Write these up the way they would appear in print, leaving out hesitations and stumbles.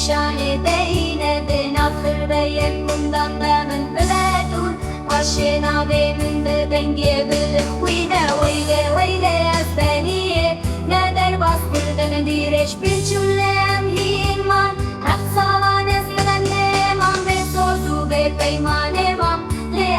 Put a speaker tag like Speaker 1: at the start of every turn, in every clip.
Speaker 1: şanı beyne ben akır beyim bundan da ben övedun başına benim de ben gebelik Vile esbeniye ne der baskırda ne direş bir cümlem himan hak salan esbeden nemam ve sozu ve peymanemam le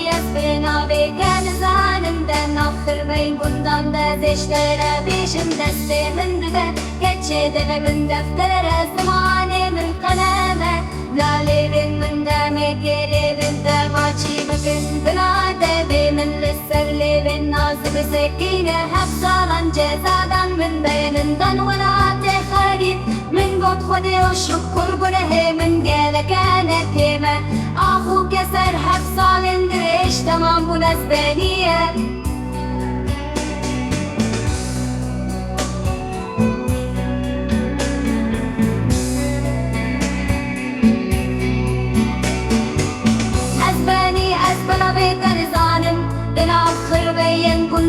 Speaker 1: esbena ve genizanımden akır beyim bundan da zeşlere beşim destemin de geçe dememin deftere zamanemin kaleme lalevin min demek yerevin de maçı bugün binade bemin lisserlevin nazı bir sekine hep salan cezadan min beyninden velate harip min god khode o şükür günehe min gelekane teme ahu keser hep salindir eş tamam bu nesbeniye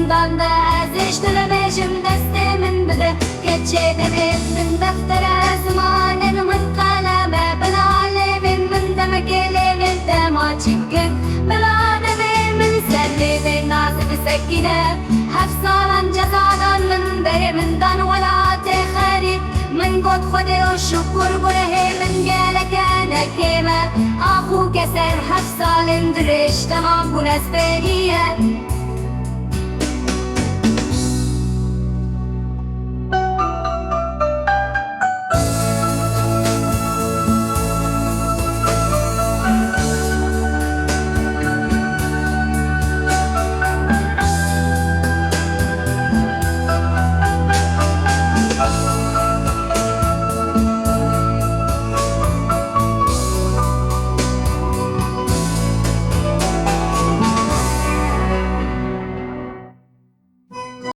Speaker 1: bundan da eziştiremeşim destemin bile geçedemin min deftere zamanemin kaleme ben alevin min demek elevin dema çıkkın belademin min sellevin nazı sekine hep salan cezadan min beriminden velate harip min god khode o şükür günehe min gelekene keme ahu keser hep salindir eş tamam bu nesbeniye